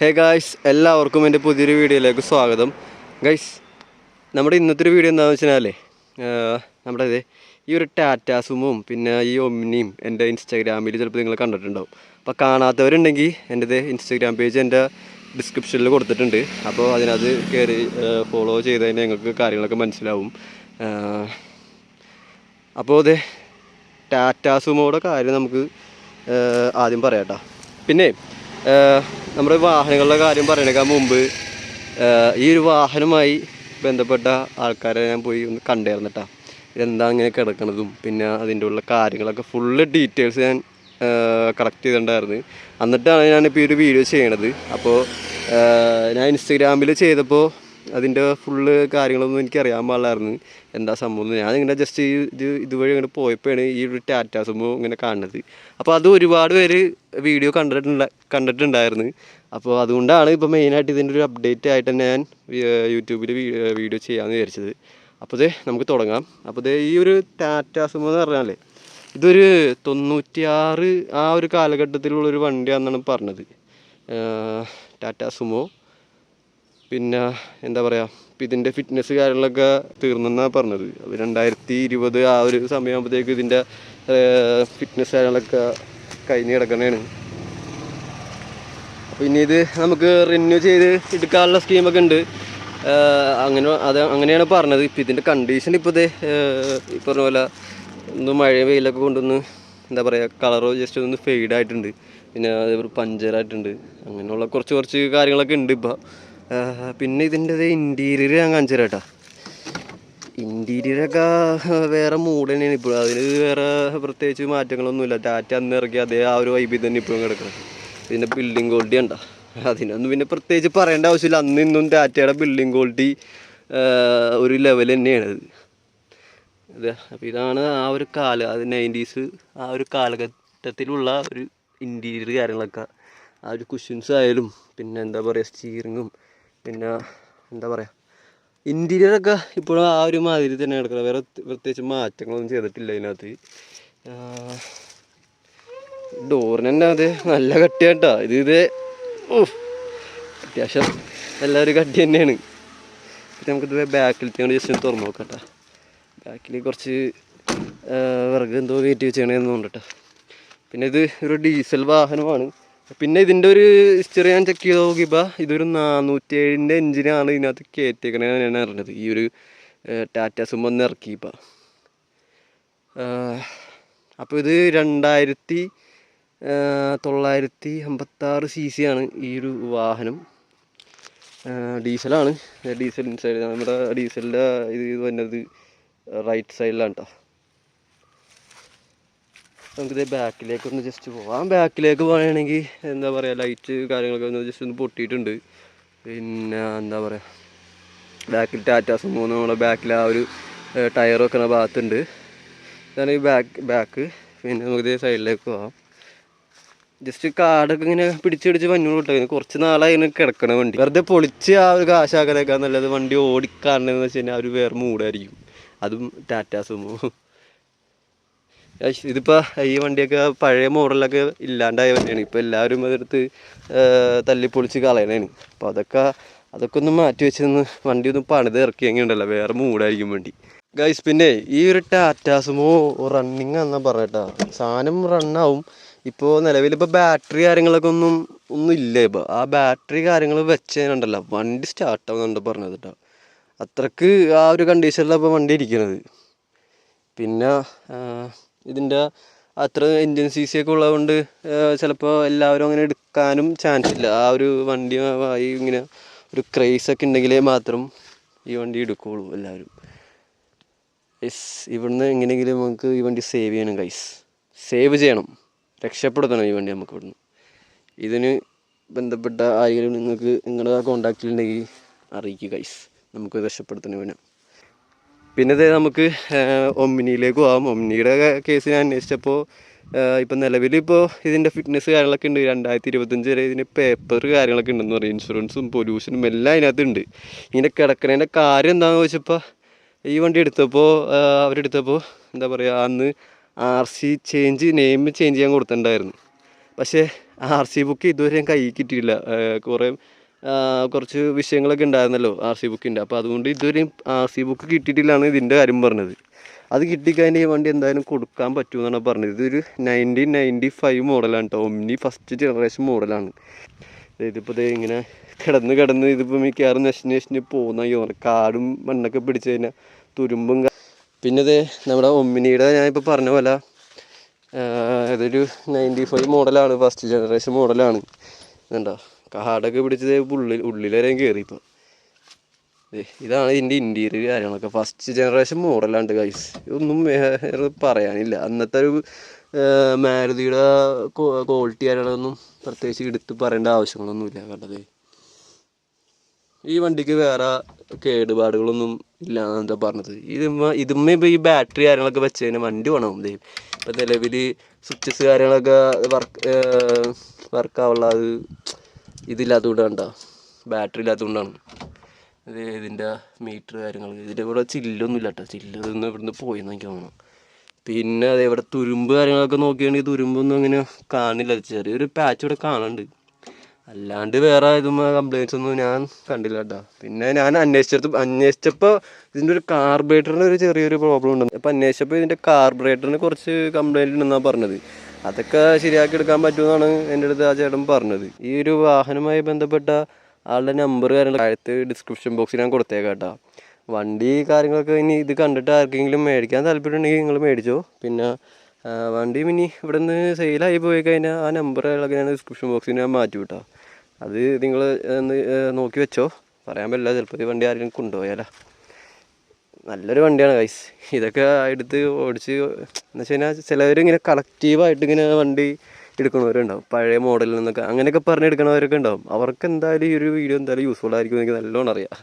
Hey guys, എല്ലാവർക്കും എൻ്റെ പുതിയൊരു വീഡിയോയിലേക്ക് സ്വാഗതം. ഗൈസ്, നമ്മുടെ ഇന്നത്തെ ഒരു വീഡിയോ എന്താണെന്ന് വെച്ചാലേ നമ്മുടെ ഈ ഒരു ടാറ്റാ സുമോയും പിന്നെ ഈ ഒമ്നിയും എൻ്റെ ഇൻസ്റ്റാഗ്രാമിൽ ചിലപ്പോൾ നിങ്ങൾ കണ്ടിട്ടുണ്ടാവും. അപ്പോൾ കാണാത്തവരുണ്ടെങ്കിൽ എൻ്റെ ഇൻസ്റ്റാഗ്രാം പേജ് എൻ്റെ ഡിസ്ക്രിപ്ഷനിൽ കൊടുത്തിട്ടുണ്ട്. അപ്പോൾ അതിനകത്ത് കയറി ഫോളോ ചെയ്ത് കഴിഞ്ഞാൽ നിങ്ങൾക്ക് കാര്യങ്ങളൊക്കെ മനസ്സിലാവും. അപ്പോൾ ടാറ്റാ സുമോയുടെ കാര്യം നമുക്ക് ആദ്യം പറയാം കേട്ടോ. പിന്നെ നമ്മുടെ വാഹനങ്ങളുടെ കാര്യം പറയണേക്കാൾ മുമ്പ് ഈ ഒരു വാഹനവുമായി ബന്ധപ്പെട്ട ആൾക്കാരെ ഞാൻ പോയി ഒന്ന് കണ്ടായിരുന്നിട്ടാ. ഇതെന്താ ഇങ്ങനെ കിടക്കണതും പിന്നെ അതിൻ്റെ ഉള്ള കാര്യങ്ങളൊക്കെ ഫുള്ള് ഡീറ്റെയിൽസ് ഞാൻ കളക്ട് ചെയ്തിട്ടുണ്ടായിരുന്നു. എന്നിട്ടാണ് ഞാനിപ്പോൾ ഈ ഒരു വീഡിയോ ചെയ്യണത്. അപ്പോൾ ഞാൻ ഇൻസ്റ്റഗ്രാമിൽ ചെയ്തപ്പോൾ അതിൻ്റെ ഫുള്ള് കാര്യങ്ങളൊന്നും എനിക്കറിയാൻ പാടില്ലായിരുന്നു എന്താ സംഭവം. ഞാനിങ്ങനെ ജസ്റ്റ് ഇതുവഴി ഇങ്ങനെ പോയപ്പോഴാണ് ഈ ഒരു ടാറ്റാ സുമോ ഇങ്ങനെ കാണുന്നത്. അപ്പോൾ അത് ഒരുപാട് പേര് വീഡിയോ കണ്ടിട്ടുണ്ടായിരുന്നു. അപ്പോൾ അതുകൊണ്ടാണ് ഇപ്പോൾ മെയിനായിട്ട് ഇതിൻ്റെ ഒരു അപ്ഡേറ്റ് ആയിട്ട് തന്നെ ഞാൻ യൂട്യൂബിൽ വീഡിയോ ചെയ്യാമെന്ന് വിചാരിച്ചത്. അപ്പോൾ നമുക്ക് തുടങ്ങാം. അപ്പോൾ ഈ ഒരു ടാറ്റാ സുമോ എന്ന് പറഞ്ഞാൽ ഇതൊരു 96 ആ ഒരു കാലഘട്ടത്തിലുള്ളൊരു വണ്ടിയാണെന്നാണ് പറഞ്ഞത്. ടാറ്റാ സുമോ പിന്നെ എന്താ പറയുക, ഇപ്പം ഇതിൻ്റെ ഫിറ്റ്നസ് കാര്യങ്ങളൊക്കെ തീർന്നെന്നാണ് പറഞ്ഞത്. 2020 ആ ഒരു സമയമാകുമ്പോഴത്തേക്ക് ഇതിൻ്റെ ഫിറ്റ്നസ് കാര്യങ്ങളൊക്കെ കഴിഞ്ഞ് കിടക്കണേണ്. അപ്പോൾ ഇനി ഇത് നമുക്ക് റിന്യൂ ചെയ്ത് എടുക്കാനുള്ള സ്കീമൊക്കെ ഉണ്ട്. അങ്ങനെയാണ് പറഞ്ഞത്. ഇപ്പം ഇതിൻ്റെ കണ്ടീഷൻ ഇപ്പോൾ ഈ പറഞ്ഞ പോലെ ഒന്ന് മഴ വെയിലൊക്കെ കൊണ്ടൊന്ന് എന്താ പറയുക, കളറോ ജസ്റ്റ് ഒന്ന് ഫെയ്ഡായിട്ടുണ്ട്. പിന്നെ അതേപോലെ പഞ്ചറായിട്ടുണ്ട്. അങ്ങനെയുള്ള കുറച്ച് കാര്യങ്ങളൊക്കെ ഉണ്ട് ഇപ്പോൾ. പിന്നെ ഇതിൻ്റെ ഇൻറ്റീരിയർ ഞാൻ കാണിച്ചു തരാം കേട്ടോ. ഇൻറ്റീരിയറൊക്കെ വേറെ മൂഡ് തന്നെയാണ് ഇപ്പോഴും. അതിന് വേറെ പ്രത്യേകിച്ച് മാറ്റങ്ങളൊന്നുമില്ല. ടാറ്റ അന്ന് ഇറക്കി അതേ ആ ഒരു വൈബിൽ തന്നെ ഇപ്പോഴും കിടക്കണം. പിന്നെ ബിൽഡിംഗ് ക്വാളിറ്റി ഉണ്ടോ, അതിനൊന്നും പിന്നെ പ്രത്യേകിച്ച് പറയേണ്ട ആവശ്യമില്ല. അന്ന് ഇന്നും ടാറ്റയുടെ ബിൽഡിംഗ് ക്വാളിറ്റി ഒരു ലെവൽ തന്നെയാണ് അത്. അപ്പോൾ ഇതാണ് ആ ഒരു അത് 90s ആ ഒരു കാലഘട്ടത്തിലുള്ള ഒരു ഇൻറ്റീരിയർ കാര്യങ്ങളൊക്കെ. ആ ഒരു കുഷ്യൻസ് ആയാലും പിന്നെ എന്താ പറയുക സ്റ്റീറിങ്ങും പിന്നെ എന്താ പറയുക ഇൻറ്റീരിയറൊക്കെ ഇപ്പോഴും ആ ഒരു മാതിരി തന്നെ കിടക്കുന്നത്. വേറെ പ്രത്യേകിച്ച് മാറ്റങ്ങളൊന്നും ചെയ്തിട്ടില്ല ഇതിനകത്ത്. ഡോറിന് തന്നെ അത് നല്ല കട്ടിയാട്ടോ. അത്യാവശ്യം എല്ലാവരും കട്ടി തന്നെയാണ്. പിന്നെ നമുക്കിത് ബാക്കിലത്തെ കൊണ്ട് ജസ്റ്റ് തുറന്നു നോക്കാം കേട്ടോ. ബാക്കിൽ കുറച്ച് വിറക് എന്തോ കയറ്റി വെച്ചാണെന്ന് തോന്നിട്ടോ. പിന്നെ ഇത് ഒരു ഡീസൽ വാഹനമാണ്. പിന്നെ ഇതിൻ്റെ ഒരു ഹിസ്റ്ററി ഞാൻ ചെക്ക് ചെയ്ത് നോക്കിയപ്പോൾ ഇതൊരു 407 എഞ്ചിനാണ് ഇതിനകത്ത് കയറ്റിയേക്കണേന്ന് ഞാൻ അറിഞ്ഞത്. ഈ ഒരു ടാറ്റാ സുമോ ഒന്ന് ഇറക്കിയപ്പോൾ. അപ്പോൾ ഇത് 2956 cc ആണ് ഈ ഒരു വാഹനം. ഡീസലാണ്. ഡീസൽ ഇൻസൈഡ് നമ്മുടെ ഡീസലിൻ്റെ ഇത് വന്നത് റൈറ്റ് സൈഡിലാണ് കേട്ടോ. നമുക്കിത് ബാക്കിലേക്കൊന്ന് ജസ്റ്റ് പോകാം. ബാക്കിലേക്ക് പോകുകയാണെങ്കിൽ എന്താ പറയുക ലൈറ്റ് കാര്യങ്ങളൊക്കെ ഒന്ന് ജസ്റ്റ് ഒന്ന് പൊട്ടിയിട്ടുണ്ട്. പിന്നെ എന്താ പറയുക ബാക്കിൽ ടാറ്റാ സുമോ നമ്മളെ ബാക്കിൽ ആ ഒരു ടയർ വെക്കുന്ന ഭാഗത്തുണ്ട്. ഇതാണ് ഈ ബാക്ക്. പിന്നെ നമുക്കിത് സൈഡിലേക്ക് പോകാം. ജസ്റ്റ് കാടൊക്കെ ഇങ്ങനെ പിടിച്ച് മഞ്ഞൾ കിട്ടും. കുറച്ച് നാളായി ഇങ്ങനെ കിടക്കണ വണ്ടി. വെറുതെ പൊളിച്ച് ആ ഒരു കാശാക്കലേക്കാൾ നല്ലത് വണ്ടി ഓടിക്കാണെന്ന് വെച്ച് കഴിഞ്ഞാൽ ആ ഒരു വേറെ മൂടായിരിക്കും. അതും ടാറ്റാ സുമോ. ഇതിപ്പോൾ ഈ വണ്ടിയൊക്കെ പഴയ മോഡലൊക്കെ ഇല്ലാണ്ടായ വണ്ടിയാണ്. ഇപ്പോൾ എല്ലാവരും അതെടുത്ത് തല്ലിപ്പൊളിച്ച് കളയണേന്. അപ്പോൾ അതൊക്കെ ഒന്ന് മാറ്റി വെച്ചൊന്ന് വണ്ടി ഒന്ന് പണിത് ഇറക്കിയെങ്കിൽ ഉണ്ടല്ലോ വേറെ മൂടായിരിക്കും വണ്ടി. ഗൈസ്, പിന്നെ ഈ ഒരു ടാറ്റാ സുമോ റണ്ണിങ് ആണെന്നാണ് പറഞ്ഞേട്ടാ. സാധനം റണ്ണാവും. ഇപ്പോൾ നിലവിലിപ്പോൾ ബാറ്ററി കാര്യങ്ങളൊക്കെ ഒന്നും ഇല്ല. ഇപ്പോൾ ആ ബാറ്ററി കാര്യങ്ങൾ വെച്ചതിനുണ്ടല്ലോ വണ്ടി സ്റ്റാർട്ടാവുന്നുണ്ട് പറഞ്ഞത് കേട്ടോ. അത്രക്ക് ആ ഒരു കണ്ടീഷനിലാണ് ഇപ്പോൾ വണ്ടി ഇരിക്കുന്നത്. പിന്നെ ഇതിൻ്റെ അത്ര എൻജിൻ CC ഒക്കെ ഉള്ളതുകൊണ്ട് ചിലപ്പോൾ എല്ലാവരും അങ്ങനെ എടുക്കാനും ചാൻസ് ഇല്ല. ആ ഒരു വണ്ടി ഇങ്ങനെ ഒരു ക്രേസൊക്കെ ഉണ്ടെങ്കിലേ മാത്രം ഈ വണ്ടി എടുക്കുകയുള്ളൂ എല്ലാവരും. ഇവിടുന്ന് എങ്ങനെയെങ്കിലും നമുക്ക് ഈ വണ്ടി സേവ് ചെയ്യണം ഗൈസ്. സേവ് ചെയ്യണം, രക്ഷപ്പെടുത്തണം ഈ വണ്ടി നമുക്ക് ഇവിടുന്ന്. ഇതിന് ബന്ധപ്പെട്ട ആരെങ്കിലും നിങ്ങളുടെ കോണ്ടാക്റ്റിലുണ്ടെങ്കിൽ അറിയിക്കുക ഗൈസ്, നമുക്ക് രക്ഷപ്പെടുത്തണം ഇവനെ. പിന്നെ നമുക്ക് ഒമ്നിയിലേക്ക് പോകാം. ഒമ്നിയുടെ കേസ് ഞാൻ അന്വേഷിച്ചപ്പോൾ ഇപ്പം നിലവിലിപ്പോൾ ഇതിൻ്റെ ഫിറ്റ്നസ് കാര്യങ്ങളൊക്കെ ഉണ്ട്. 2025 വരെ ഇതിന് പേപ്പർ കാര്യങ്ങളൊക്കെ ഉണ്ടെന്ന് പറയും. ഇൻഷുറൻസും പൊല്യൂഷനും എല്ലാം അതിനകത്തുണ്ട്. ഇങ്ങനെ കിടക്കണതിൻ്റെ കാര്യം എന്താണെന്ന് ചോദിച്ചപ്പോൾ ഈ വണ്ടി അവരെടുത്തപ്പോൾ എന്താ പറയുക അന്ന് RC നെയിം ചേഞ്ച് ചെയ്യാൻ കൊടുത്തിട്ടുണ്ടായിരുന്നു. പക്ഷേ RC ബുക്ക് ഇതുവരെ ഞാൻ കയ്യിൽ കിട്ടിയിട്ടില്ല. കുറച്ച് വിഷയങ്ങളൊക്കെ ഉണ്ടായിരുന്നല്ലോ RC ബുക്കിൻ്റെ. അപ്പോൾ അതുകൊണ്ട് ഇതുവരെയും RC ബുക്ക് കിട്ടിയിട്ടില്ലാണ് ഇതിൻ്റെ കാര്യം പറഞ്ഞത്. അത് കിട്ടിക്കഴിഞ്ഞാൽ ഈ വണ്ടി എന്തായാലും കൊടുക്കാൻ പറ്റുമെന്നാണ് പറഞ്ഞത്. ഇതൊരു 1995 മോഡലാണ് കേട്ടോ. ഒമ്നി ഫസ്റ്റ് ജനറേഷൻ മോഡലാണ്. ഇതിപ്പോൾ ഇങ്ങനെ കിടന്ന് ഇതിപ്പോൾ മിക്കവാറും നശിഞ്ഞ് പോകുന്ന കാടും മണ്ണൊക്കെ പിടിച്ച് കഴിഞ്ഞാൽ തുരുമ്പും. പിന്നെ നമ്മുടെ ഒമ്നിയുടെ ഞാനിപ്പോൾ പറഞ്ഞ പോലെ ഇതൊരു 95 മോഡലാണ്, ഫസ്റ്റ് ജനറേഷൻ മോഡലാണ്. എന്താ കാടൊക്കെ പിടിച്ചത് ഉള്ളിലേരെയും കയറി. ഇപ്പോൾ ഇതാണ് ഇതിൻ്റെ ഇൻറ്റീരിയർ കാര്യങ്ങളൊക്കെ. ഫസ്റ്റ് ജനറേഷൻ മോഡലാണ്ട് ഗൈസ്. ഒന്നും വേറെ പറയാനില്ല. അന്നത്തെ ഒരു മാരുതിയുടെ ക്വാളിറ്റി കാര്യങ്ങളൊന്നും പ്രത്യേകിച്ച് എടുത്ത് പറയേണ്ട ആവശ്യങ്ങളൊന്നുമില്ല. കണ്ടത് ഈ വണ്ടിക്ക് വേറെ കേടുപാടുകളൊന്നും ഇല്ല എന്നാ പറഞ്ഞത്. ഇതുമ്മ ഇപ്പോൾ ഈ ബാറ്ററി കാര്യങ്ങളൊക്കെ വെച്ച് കഴിഞ്ഞാൽ വണ്ടി വേണം. ഇപ്പം നിലവിൽ സ്വിച്ചസ് കാര്യങ്ങളൊക്കെ വർക്കാവുള്ള അത് ഇതില്ലാത്തതുകൊണ്ടാണ്, ബാറ്ററി ഇല്ലാത്തതുകൊണ്ടാണ്. ഇതിൻ്റെ മീറ്റർ കാര്യങ്ങൾ ഇതിൻ്റെ ഇവിടെ ചില്ലൊന്നും ഇല്ല കേട്ടോ. ചില്ലൊന്നും ഇവിടുന്ന് പോയെന്ന് എനിക്ക് തോന്നണം. പിന്നെ ഇവിടെ തുരുമ്പ് കാര്യങ്ങളൊക്കെ നോക്കുകയാണെങ്കിൽ തുരുമ്പൊന്നും അങ്ങനെ കാണില്ല. ചെറിയൊരു പാച്ച് ഇവിടെ കാണുന്നുണ്ട്. അല്ലാണ്ട് വേറെ ഇതുമ്മ കംപ്ലയിൻസ് ഒന്നും ഞാൻ കണ്ടില്ല കേട്ടോ. പിന്നെ ഞാൻ അന്വേഷിച്ചപ്പോൾ ഇതിൻ്റെ ഒരു കാർബറേറ്ററിന് ഒരു ചെറിയൊരു പ്രോബ്ലം ഉണ്ട്. അപ്പോൾ അന്വേഷിച്ചപ്പോൾ ഇതിൻ്റെ കാർബറേറ്ററിന് കുറച്ച് കംപ്ലയിൻറ്റ് ഉണ്ടെന്നാണ് പറഞ്ഞത്. അതൊക്കെ ശരിയാക്കി എടുക്കാൻ പറ്റുമെന്നാണ് എൻ്റെ അടുത്ത് ആ ചേട്ടൻ പറഞ്ഞത്. ഈ ഒരു വാഹനവുമായി ബന്ധപ്പെട്ട ആളുടെ നമ്പർ കാര്യങ്ങൾ താഴത്ത് ഡിസ്ക്രിപ്ഷൻ ബോക്സിൽ ഞാൻ കൊടുത്തേക്കാം കേട്ടോ. വണ്ടി കാര്യങ്ങളൊക്കെ ഇനി ഇത് കണ്ടിട്ട് ആർക്കെങ്കിലും മേടിക്കാൻ താല്പര്യം ഉണ്ടെങ്കിൽ നിങ്ങൾ മേടിച്ചോ. പിന്നെ വണ്ടി ഇനി ഇവിടെ നിന്ന് സെയിലായി പോയി കഴിഞ്ഞാൽ ആ നമ്പറുകളൊക്കെ ഞാൻ ഡിസ്ക്രിപ്ഷൻ ബോക്സിൽ ഞാൻ മാറ്റി വിട്ടോ. അത് നിങ്ങൾ ഒന്ന് നോക്കി വെച്ചോ. പറയാൻ പറ്റില്ല, ചിലപ്പോൾ ഈ വണ്ടി ആരെങ്കിലും കൊണ്ടുപോയാലോ. നല്ലൊരു വണ്ടിയാണ് ഗൈസ്. ഇതൊക്കെ എടുത്ത് ഓടിച്ച് എന്ന് വെച്ച് കഴിഞ്ഞാൽ ചിലവരിങ്ങനെ കളക്റ്റീവായിട്ട് ഇങ്ങനെ വണ്ടി എടുക്കണവരുണ്ടാവും, പഴയ മോഡലിൽ നിന്നൊക്കെ അങ്ങനെയൊക്കെ പറഞ്ഞെടുക്കണവരൊക്കെ ഉണ്ടാവും. അവർക്ക് എന്തായാലും ഈ ഒരു വീഡിയോ എന്തായാലും യൂസ്ഫുൾ ആയിരിക്കും എനിക്ക് നല്ലോണം അറിയാം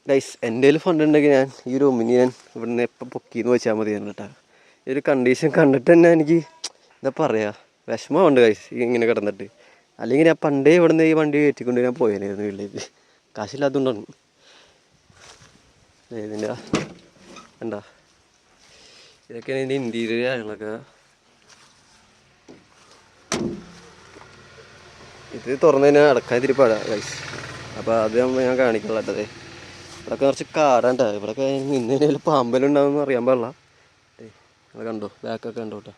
ഗൈസ്. എൻ്റെ കയ്യിൽ ഫണ്ട് ഉണ്ടെങ്കിൽ ഞാൻ ഈ ഒരു ഒമിനി ഞാൻ ഇവിടുന്ന് എപ്പോൾ പൊക്കിന്ന് വെച്ചാൽ മതി കേട്ടോ. ഈ ഒരു കണ്ടീഷൻ കണ്ടിട്ട് തന്നെ എനിക്ക് എന്താ പറയുക, വിഷമമുണ്ട് ഗൈസ് ഇങ്ങനെ കിടന്നിട്ട്. അല്ലെങ്കിൽ ഞാൻ പണ്ടേ ഇവിടുന്ന് ഈ വണ്ടി കയറ്റിക്കൊണ്ട് ഞാൻ പോയായിരുന്നു വീട്ടിലേക്ക്. കാശില്ലാത്തതുകൊണ്ടാണ്. ഇതിൻ്റെ എന്താ ഇതൊക്കെയാണ് ഇതിൻ്റെ ഇൻറ്റീരിയർ കാര്യങ്ങളൊക്കെ. ഇത് തുറന്നു കഴിഞ്ഞാൽ അടക്കാൻ ഇത്തിരി പാടാ ഗൈസ്. അപ്പോൾ അത് ഞാൻ കാണിക്കാനുള്ളത്. ഇവിടെയൊക്കെ കുറച്ച് കാടാണ്ട്. ഇവിടെയൊക്കെ നിന്നതിൽ പാമ്പലുണ്ടാവുമെന്ന് അറിയാൻ പാടില്ല. അത് കണ്ടോ, ബാക്കൊക്കെ കണ്ടോ കേട്ടോ.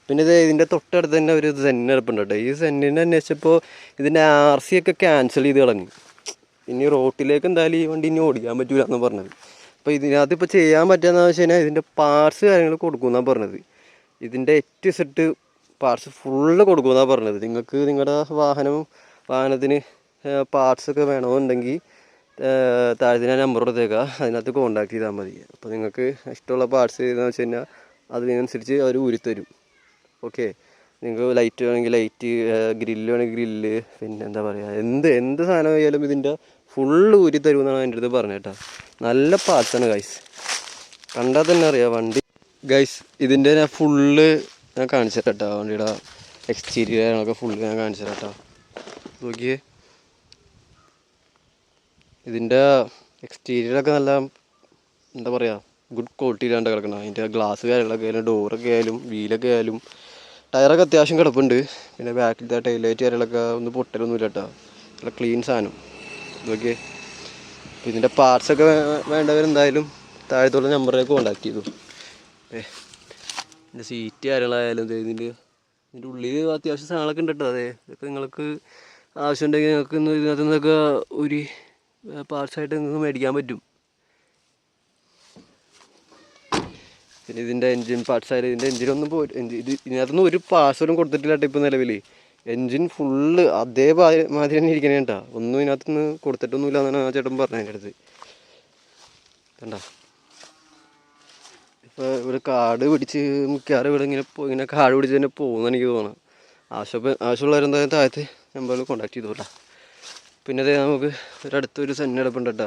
പിന്നെ ഇതിൻ്റെ തൊട്ടടുത്ത് തന്നെ ഒരു സെൻ എടുപ്പുണ്ട് കേട്ടോ. ഈ സെന്നിനെ അന്വേഷിച്ചപ്പോൾ ഇതിൻ്റെ RC ഒക്കെ ക്യാൻസൽ ചെയ്ത് കളഞ്ഞു. ഇനി റോട്ടിലേക്ക് എന്തായാലും ഈ വണ്ടി ഇനി ഓടിക്കാൻ പറ്റൂല എന്ന് പറഞ്ഞത്. അപ്പോൾ ഇതിനകത്ത് ഇപ്പോൾ ചെയ്യാൻ പറ്റുകയെന്ന് വെച്ച് കഴിഞ്ഞാൽ ഇതിൻ്റെ പാർട്സ് കാര്യങ്ങൾ കൊടുക്കുമെന്നാണ് പറഞ്ഞത്. ഇതിൻ്റെ A-Z പാർട്സ് ഫുള്ള് കൊടുക്കുമെന്നാണ് പറഞ്ഞത്. നിങ്ങൾക്ക് നിങ്ങളുടെ വാഹനത്തിന് പാർട്സൊക്കെ വേണമെന്നുണ്ടെങ്കിൽ താഴെ ഞാൻ നമ്പർ കൊടുത്തേക്കുക, അതിനകത്ത് കോൺടാക്ട് ചെയ്താൽ മതി. അപ്പോൾ നിങ്ങൾക്ക് ഇഷ്ടമുള്ള പാർട്സ് എന്ന് വെച്ച് കഴിഞ്ഞാൽ അതിനനുസരിച്ച് അവർ ഊരിത്തരും. ഓക്കെ, നിങ്ങൾക്ക് ലൈറ്റ് വേണമെങ്കിൽ ലൈറ്റ്, ഗ്രില്ല് വേണമെങ്കിൽ ഗ്രില്ല്, പിന്നെ എന്താ പറയുക, എന്ത് സാധനം ആയാലും ഇതിൻ്റെ ഫുള്ള് ഊരി തരുമെന്നാണ് എൻ്റെ അടുത്ത് പറഞ്ഞത് കേട്ടോ. നല്ല പാർട്സാണ് ഗൈസ്, കണ്ടാൽ തന്നെ അറിയാം വണ്ടി. ഗൈസ് ഇതിൻ്റെ ഞാൻ ഫുള്ള് ഞാൻ കാണിച്ചു തരാം കേട്ടോ. വണ്ടിയുടെ എക്സ്റ്റീരിയർ കാര്യങ്ങളൊക്കെ ഫുള്ള് ഞാൻ കാണിച്ചു തരാം കേട്ടോ. നോക്കിയേ, ഇതിൻ്റെ എക്സ്റ്റീരിയറൊക്കെ നല്ല എന്താ പറയുക ഗുഡ് ക്വാളിറ്റിയിലാണ്ട് കിടക്കണം. അതിൻ്റെ ഗ്ലാസ് കാര്യങ്ങളൊക്കെ ആയാലും ഡോറൊക്കെ ആയാലും വീലൊക്കെ ആയാലും ടയറൊക്കെ അത്യാവശ്യം കിടപ്പുണ്ട്. പിന്നെ ബാക്കിലത്തെ ടൈലൈറ്റ് കാര്യങ്ങളൊക്കെ ഒന്ന് പൊട്ടലൊന്നുമില്ല കേട്ടോ. നല്ല ക്ലീൻ സാധനം. നോക്കിയേ, ഇതിൻ്റെ പാർട്സൊക്കെ വേണ്ടവരെന്തായാലും താഴത്തുള്ള നമ്പറിലേക്ക് കോൺടാക്ട് ചെയ്തു. ഇതിൻ്റെ സീറ്റ് കാര്യങ്ങളായാലും ഇതിൻ്റെ ഉള്ളിൽ അത്യാവശ്യം സാധനങ്ങളൊക്കെ ഉണ്ട് കേട്ടോ. അതെ, ഇതൊക്കെ നിങ്ങൾക്ക് ആവശ്യമുണ്ടെങ്കിൽ നിങ്ങൾക്ക് ഇതിനകത്ത് നിന്നൊക്കെ ഒരു പാർട്സായിട്ട് നിങ്ങൾക്ക് മേടിക്കാൻ പറ്റും. പിന്നെ ഇതിൻ്റെ എൻജിൻ പാർട്സ് ആയാലും ഇതിൻ്റെ എൻജിനൊന്നും ഇതിനകത്തൊന്നും ഒരു പാർട്സൊന്നും കൊടുത്തിട്ടില്ല കേട്ടോ. ഇപ്പോൾ നിലവിൽ എൻജിൻ ഫുള്ള് അതേമാതിരി തന്നെ ഇരിക്കണേ കേട്ടോ. ഒന്നും ഇതിനകത്തുനിന്ന് കൊടുത്തിട്ടൊന്നുമില്ല എന്നാണ് ആ ചേട്ടൻ പറഞ്ഞത് എൻ്റെ അടുത്ത്. കണ്ടോ, ഇപ്പോൾ ഇവിടെ കാട് പിടിച്ച് മിക്കവാറും ഇവിടെ ഇങ്ങനെ കാട് പിടിച്ച് തന്നെ പോകുമെന്ന് എനിക്ക് തോന്നുന്നു. ആവശ്യമുള്ളവരെന്തായാലും താഴത്ത് നമ്പറിൽ കോൺടാക്ട് ചെയ്തു കേട്ടോ. പിന്നെ അതേ നമുക്ക് ഒരടുത്തൊരു സെൻ എടുപ്പുണ്ട് കേട്ടോ.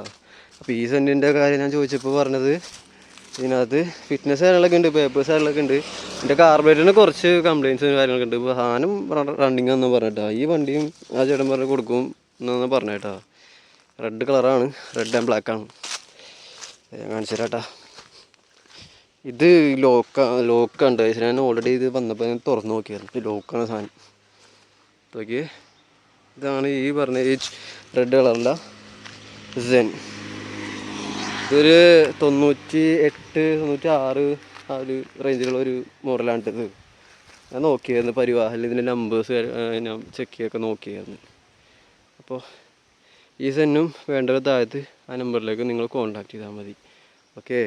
അപ്പോൾ ഈ സെന്നിൻ്റെ കാര്യം ഞാൻ ചോദിച്ചപ്പോൾ പറഞ്ഞത് ഇതിനകത്ത് ഫിറ്റ്നസ് കാര്യങ്ങളൊക്കെ ഉണ്ട്, പേപ്പേഴ്സ് കാര്യങ്ങളൊക്കെ ഉണ്ട്. ഇതിൻ്റെ കാർബറേറ്ററിന് കുറച്ച് കംപ്ലയിൻസ് കാര്യങ്ങളൊക്കെ ഉണ്ട്. ഇപ്പോൾ സാധനം റണ്ണിങ് എന്ന് പറഞ്ഞിട്ടാ. ഈ വണ്ടിയും ആ ചേട്ടൻ പറഞ്ഞ് കൊടുക്കും എന്നാണ് പറഞ്ഞേട്ടാ. റെഡ് കളറാണ്, റെഡ് ആൻഡ് ബ്ലാക്കാണ്. ഞാൻ കാണിച്ചു തരാം കേട്ടോ. ഇത് ലോക്കുണ്ട്. ഞാൻ ഓൾറെഡി ഇത് വന്നപ്പോൾ ഞാൻ തുറന്നു നോക്കിയായിരുന്നു. ഇത് ലോക്കാണ് സാധനം. നോക്കിയേ, ഇതാണ് ഈ പറഞ്ഞ ഈ റെഡ് കളറുള്ള സെൻ. ഇതൊരു 98, 96 ആ ഒരു റേഞ്ചിലുള്ള ഒരു മോഡലാണിത്. ഞാൻ നോക്കിയായിരുന്നു പരിവാഹനിൽ ഇതിൻ്റെ നമ്പേഴ്സ് ഞാൻ ചെക്ക് ചെയ്യൊക്കെ നോക്കിയായിരുന്നു. അപ്പോൾ ഈ സെന്നും വേണ്ടവർ താഴത്ത് ആ നമ്പറിലേക്ക് നിങ്ങൾ കോൺടാക്ട് ചെയ്താൽ മതി. ഓക്കെ,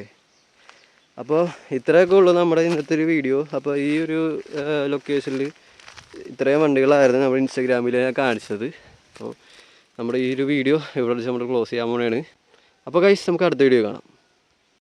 അപ്പോൾ ഇത്രയൊക്കെ ഉള്ളൂ നമ്മുടെ ഇന്നത്തെ ഒരു വീഡിയോ. അപ്പോൾ ഈ ഒരു ലൊക്കേഷനിൽ ഇത്രയും വണ്ടികളായിരുന്നു നമ്മുടെ ഇൻസ്റ്റാഗ്രാമിൽ ഞാൻ കാണിച്ചത്. അപ്പോൾ നമ്മുടെ ഈ ഒരു വീഡിയോ ഇവിടെ വെച്ച് നമ്മൾ ക്ലോസ് ചെയ്യാൻ പോവുകയാണ്. അപ്പോൾ ഗൈസ്, നമുക്ക് അടുത്ത വീഡിയോ കാണാം.